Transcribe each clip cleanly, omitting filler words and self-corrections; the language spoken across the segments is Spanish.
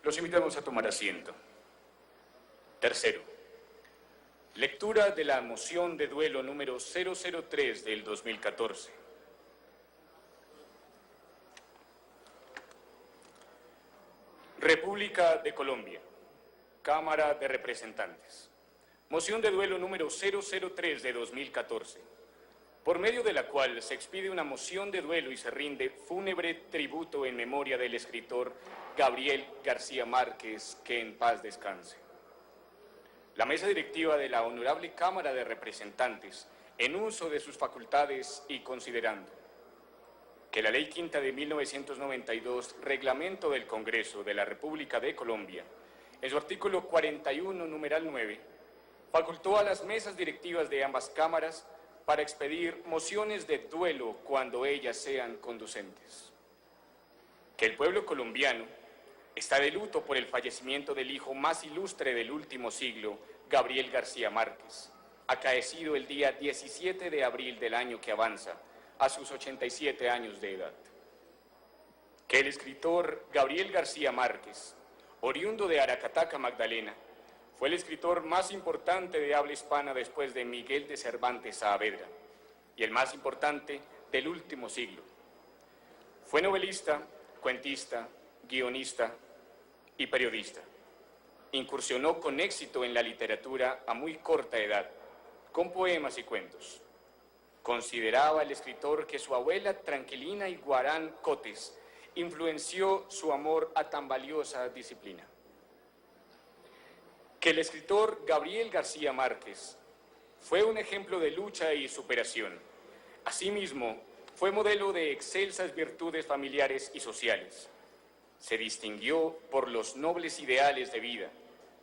Los invitamos a tomar asiento. Tercero, lectura de la moción de duelo número 003 del 2014. República de Colombia, Cámara de Representantes. Moción de duelo número 003 de 2014, por medio de la cual se expide una moción de duelo y se rinde fúnebre tributo en memoria del escritor Gabriel García Márquez, que en paz descanse. La mesa directiva de la Honorable Cámara de Representantes, en uso de sus facultades y considerando que la Ley Quinta de 1992, Reglamento del Congreso de la República de Colombia, en su artículo 41, numeral 9, facultó a las mesas directivas de ambas cámaras para expedir mociones de duelo cuando ellas sean conducentes. Que el pueblo colombiano está de luto por el fallecimiento del hijo más ilustre del último siglo, Gabriel García Márquez, acaecido el día 17 de abril del año que avanza, a sus 87 años de edad. Que el escritor Gabriel García Márquez, oriundo de Aracataca, Magdalena, fue el escritor más importante de habla hispana después de Miguel de Cervantes Saavedra, y el más importante del último siglo. Fue novelista, cuentista, guionista y periodista. Incursionó con éxito en la literatura a muy corta edad, con poemas y cuentos. Consideraba el escritor que su abuela Tranquilina Iguarán Cotes influenció su amor a tan valiosa disciplina. Que el escritor Gabriel García Márquez fue un ejemplo de lucha y superación. Asimismo, fue modelo de excelsas virtudes familiares y sociales. Se distinguió por los nobles ideales de vida,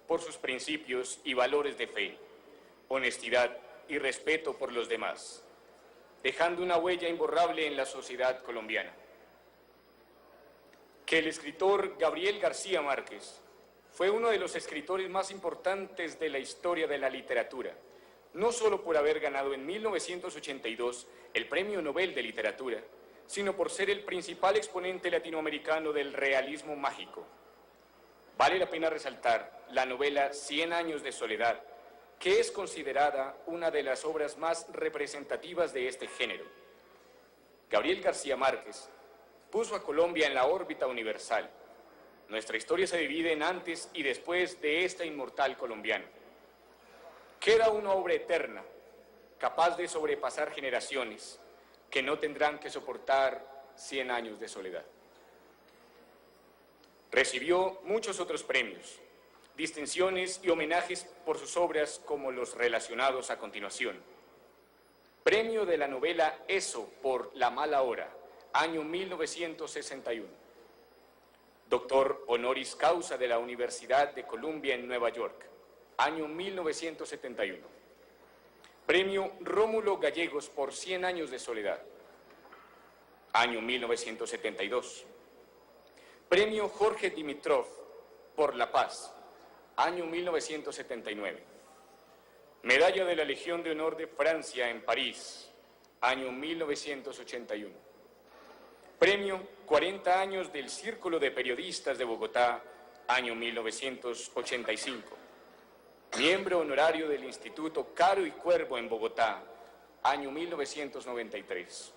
por sus principios y valores de fe, honestidad y respeto por los demás, dejando una huella imborrable en la sociedad colombiana. Que el escritor Gabriel García Márquez fue uno de los escritores más importantes de la historia de la literatura, no solo por haber ganado en 1982 el Premio Nobel de Literatura, sino por ser el principal exponente latinoamericano del realismo mágico. Vale la pena resaltar la novela 100 años de soledad, que es considerada una de las obras más representativas de este género. Gabriel García Márquez puso a Colombia en la órbita universal. Nuestra historia se divide en antes y después de esta inmortal colombiana. Queda una obra eterna, capaz de sobrepasar generaciones, que no tendrán que soportar 100 años de soledad. Recibió muchos otros premios, distinciones y homenajes por sus obras como los relacionados a continuación. Premio de la novela Eso por La mala hora, año 1961. Doctor honoris causa de la Universidad de Columbia en Nueva York, año 1971. Premio Rómulo Gallegos por 100 años de soledad, año 1972. Premio Jorge Dimitrov por la paz, año 1979. Medalla de la Legión de Honor de Francia en París, año 1981. Premio 40 años del Círculo de Periodistas de Bogotá, año 1985. Miembro honorario del Instituto Caro y Cuervo en Bogotá, año 1993.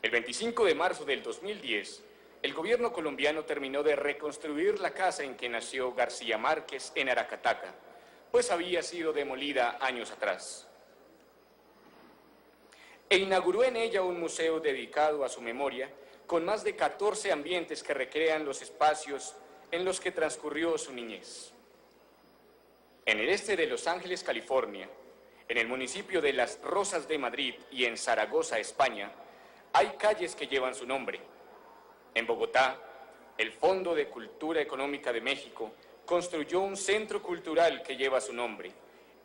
El 25 de marzo del 2010, el gobierno colombiano terminó de reconstruir la casa en que nació García Márquez en Aracataca, pues había sido demolida años atrás. E inauguró en ella un museo dedicado a su memoria, con más de 14 ambientes que recrean los espacios en los que transcurrió su niñez. En el este de Los Ángeles, California, en el municipio de Las Rosas de Madrid y en Zaragoza, España, hay calles que llevan su nombre. En Bogotá, el Fondo de Cultura Económica de México construyó un centro cultural que lleva su nombre,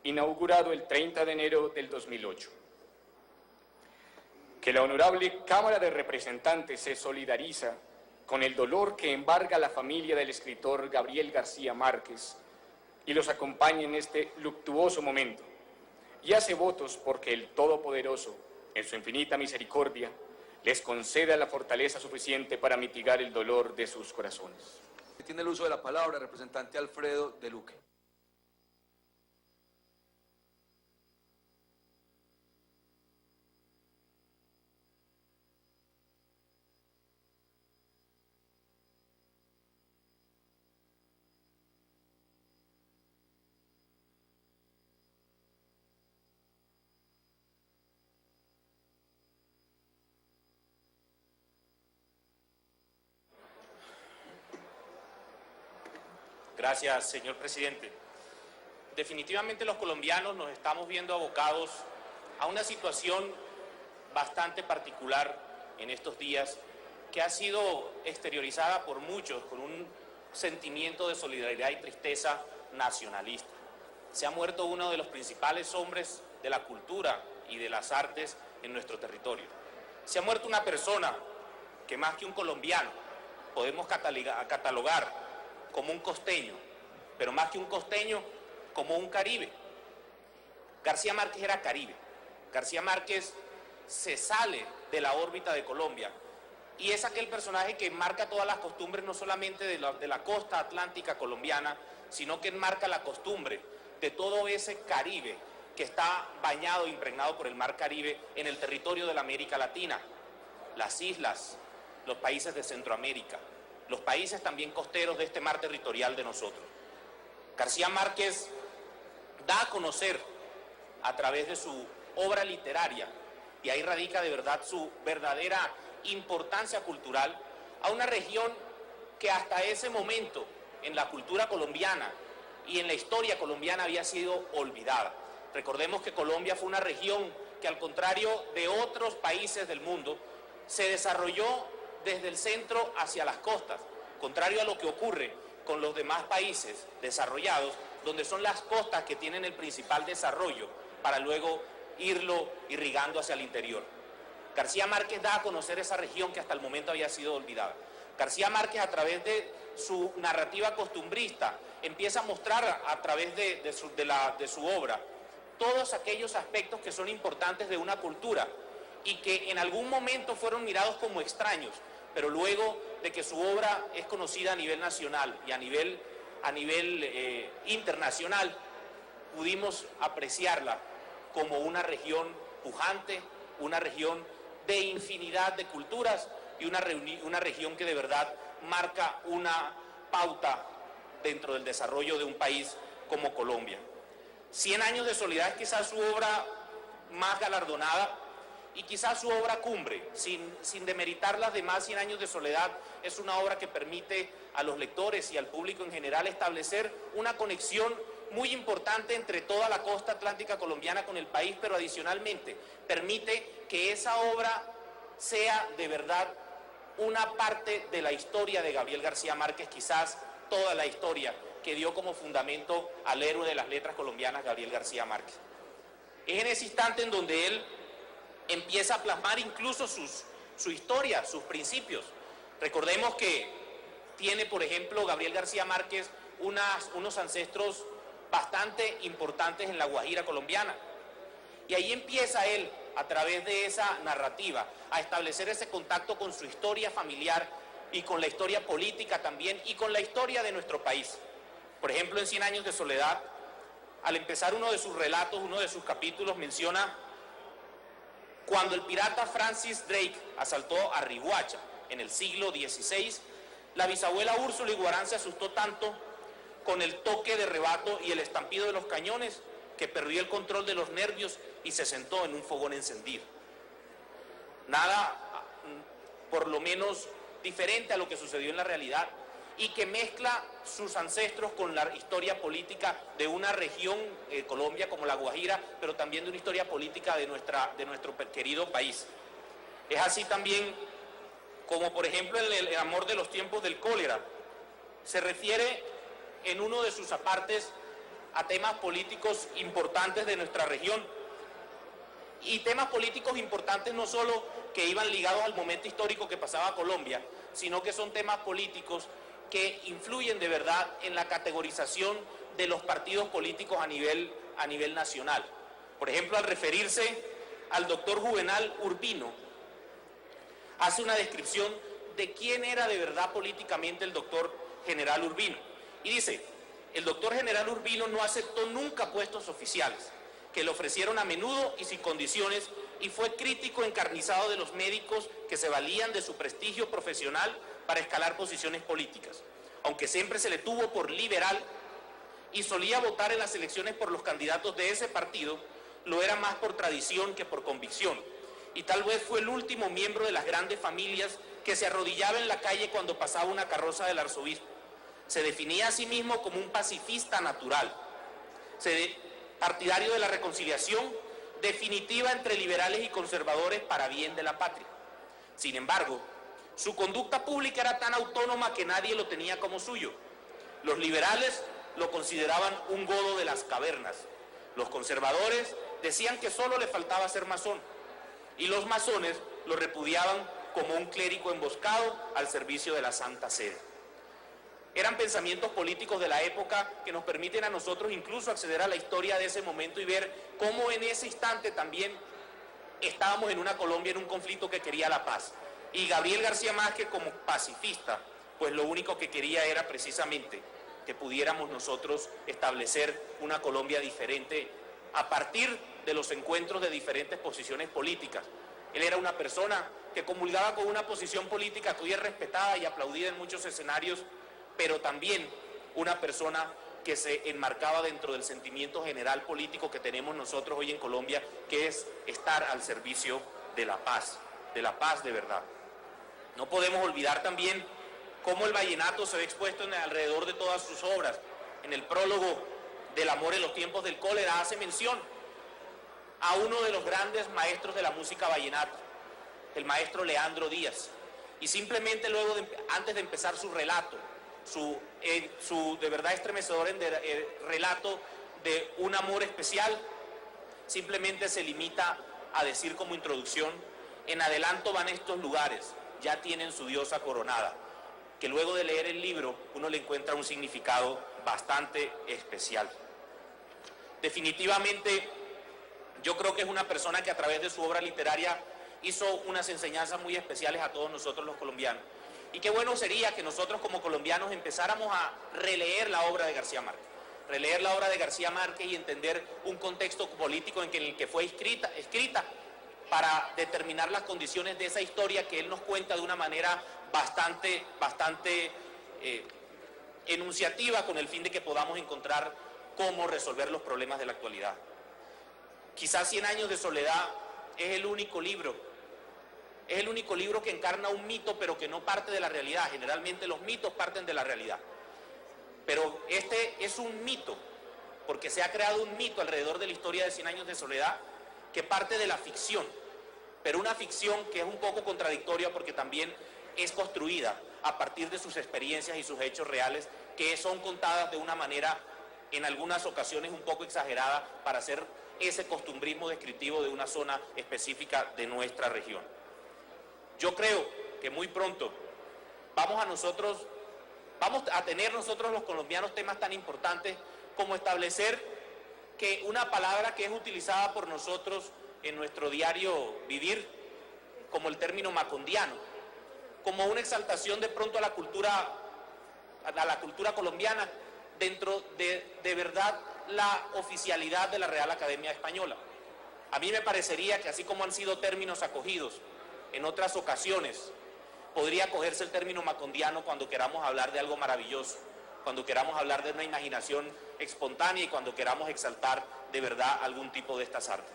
inaugurado el 30 de enero del 2008. Que la Honorable Cámara de Representantes se solidariza con el dolor que embarga la familia del escritor Gabriel García Márquez y los acompaña en este luctuoso momento, y hace votos porque el Todopoderoso, en su infinita misericordia, les conceda la fortaleza suficiente para mitigar el dolor de sus corazones. Tiene el uso de la palabra el representante Alfredo de Luque. Gracias, señor presidente. Definitivamente los colombianos nos estamos viendo abocados a una situación bastante particular en estos días que ha sido exteriorizada por muchos con un sentimiento de solidaridad y tristeza nacionalista. Se ha muerto uno de los principales hombres de la cultura y de las artes en nuestro territorio. Se ha muerto una persona que más que un colombiano podemos catalogar como un costeño, pero más que un costeño, como un caribe. García Márquez era caribe. García Márquez se sale de la órbita de Colombia y es aquel personaje que marca todas las costumbres, no solamente de la costa atlántica colombiana, sino que marca la costumbre de todo ese Caribe que está bañado, impregnado por el mar Caribe en el territorio de la América Latina, las islas, los países de Centroamérica, los países también costeros de este mar territorial de nosotros. García Márquez da a conocer a través de su obra literaria, y ahí radica de verdad su verdadera importancia cultural, a una región que hasta ese momento en la cultura colombiana y en la historia colombiana había sido olvidada. Recordemos que Colombia fue una región que, al contrario de otros países del mundo, se desarrolló desde el centro hacia las costas, contrario a lo que ocurre con los demás países desarrollados, donde son las costas que tienen el principal desarrollo para luego irlo irrigando hacia el interior. García Márquez da a conocer esa región que hasta el momento había sido olvidada. García Márquez, a través de su narrativa costumbrista, empieza a mostrar a través de su obra todos aquellos aspectos que son importantes de una cultura y que en algún momento fueron mirados como extraños, pero luego de que su obra es conocida a nivel nacional y a nivel internacional, pudimos apreciarla como una región pujante, una región de infinidad de culturas y una región que de verdad marca una pauta dentro del desarrollo de un país como Colombia. 100 años de soledad es quizás su obra más galardonada y quizás su obra cumbre, sin demeritar las demás. 100 años de soledad es una obra que permite a los lectores y al público en general establecer una conexión muy importante entre toda la costa atlántica colombiana con el país, pero adicionalmente permite que esa obra sea de verdad una parte de la historia de Gabriel García Márquez, quizás toda la historia que dio como fundamento al héroe de las letras colombianas, Gabriel García Márquez. Es en ese instante en donde él empieza a plasmar incluso su historia, sus principios. Recordemos que tiene, por ejemplo, Gabriel García Márquez unos ancestros bastante importantes en la Guajira colombiana. Y ahí empieza él, a través de esa narrativa, a establecer ese contacto con su historia familiar y con la historia política también y con la historia de nuestro país. Por ejemplo, en 100 años de soledad, al empezar uno de sus relatos, uno de sus capítulos, menciona cuando el pirata Francis Drake asaltó a Riguacha en el siglo XVI, la bisabuela Úrsula Iguarán se asustó tanto con el toque de rebato y el estampido de los cañones que perdió el control de los nervios y se sentó en un fogón encendido. Nada, por lo menos, diferente a lo que sucedió en la realidad y que mezcla sus ancestros con la historia política de una región, Colombia, como la Guajira, pero también de una historia política de nuestro querido país. Es así también como, por ejemplo, en El amor de los tiempos del cólera, se refiere en uno de sus apartes a temas políticos importantes de nuestra región, y temas políticos importantes no solo que iban ligados al momento histórico que pasaba Colombia, sino que son temas políticos que influyen de verdad en la categorización de los partidos políticos a nivel nacional. Por ejemplo, al referirse al doctor Juvenal Urbino, hace una descripción de quién era de verdad políticamente el doctor general Urbino. Y dice, el doctor general Urbino no aceptó nunca puestos oficiales, que le ofrecieron a menudo y sin condiciones, y fue crítico encarnizado de los médicos que se valían de su prestigio profesional para escalar posiciones políticas. Aunque siempre se le tuvo por liberal y solía votar en las elecciones por los candidatos de ese partido, lo era más por tradición que por convicción. Y tal vez fue el último miembro de las grandes familias que se arrodillaba en la calle cuando pasaba una carroza del arzobispo. Se definía a sí mismo como un pacifista natural, partidario de la reconciliación definitiva entre liberales y conservadores para bien de la patria. Sin embargo, su conducta pública era tan autónoma que nadie lo tenía como suyo. Los liberales lo consideraban un godo de las cavernas. Los conservadores decían que solo le faltaba ser masón. Y los masones lo repudiaban como un clérigo emboscado al servicio de la Santa Sede. Eran pensamientos políticos de la época que nos permiten a nosotros incluso acceder a la historia de ese momento y ver cómo en ese instante también estábamos en una Colombia en un conflicto que quería la paz. Y Gabriel García Márquez, como pacifista, pues lo único que quería era precisamente que pudiéramos nosotros establecer una Colombia diferente a partir de los encuentros de diferentes posiciones políticas. Él era una persona que comulgaba con una posición política que hoy es respetada y aplaudida en muchos escenarios, pero también una persona que se enmarcaba dentro del sentimiento general político que tenemos nosotros hoy en Colombia, que es estar al servicio de la paz de verdad. No podemos olvidar también cómo el vallenato se ve expuesto alrededor de todas sus obras. En el prólogo del Amor en los tiempos del cólera hace mención a uno de los grandes maestros de la música vallenata, el maestro Leandro Díaz. Y simplemente luego, antes de empezar su relato, su de verdad estremecedor relato de un amor especial, simplemente se limita a decir como introducción: en adelanto van estos lugares, ya tienen su diosa coronada, que luego de leer el libro uno le encuentra un significado bastante especial. Definitivamente yo creo que es una persona que a través de su obra literaria hizo unas enseñanzas muy especiales a todos nosotros los colombianos. Y qué bueno sería que nosotros como colombianos empezáramos a releer la obra de García Márquez. Releer la obra de García Márquez y entender un contexto político en el que fue escrita para determinar las condiciones de esa historia que él nos cuenta de una manera bastante enunciativa, con el fin de que podamos encontrar cómo resolver los problemas de la actualidad. Quizás 100 años de soledad es el único libro que encarna un mito, pero que no parte de la realidad. Generalmente los mitos parten de la realidad. Pero este es un mito, porque se ha creado un mito alrededor de la historia de 100 años de soledad que parte de la ficción, pero una ficción que es un poco contradictoria porque también es construida a partir de sus experiencias y sus hechos reales, que son contadas de una manera, en algunas ocasiones un poco exagerada, para hacer ese costumbrismo descriptivo de una zona específica de nuestra región. Yo creo que muy pronto vamos a tener nosotros los colombianos temas tan importantes como establecer que una palabra que es utilizada por nosotros en nuestro diario vivir, como el término macondiano, como una exaltación de pronto a la cultura colombiana, dentro de verdad la oficialidad de la Real Academia Española. A mí me parecería que así como han sido términos acogidos en otras ocasiones, podría acogerse el término macondiano cuando queramos hablar de algo maravilloso, cuando queramos hablar de una imaginación espontánea y cuando queramos exaltar de verdad algún tipo de estas artes.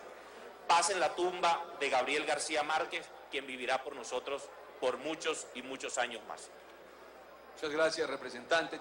Paz en la tumba de Gabriel García Márquez, quien vivirá por nosotros por muchos y muchos años más. Muchas gracias, representante.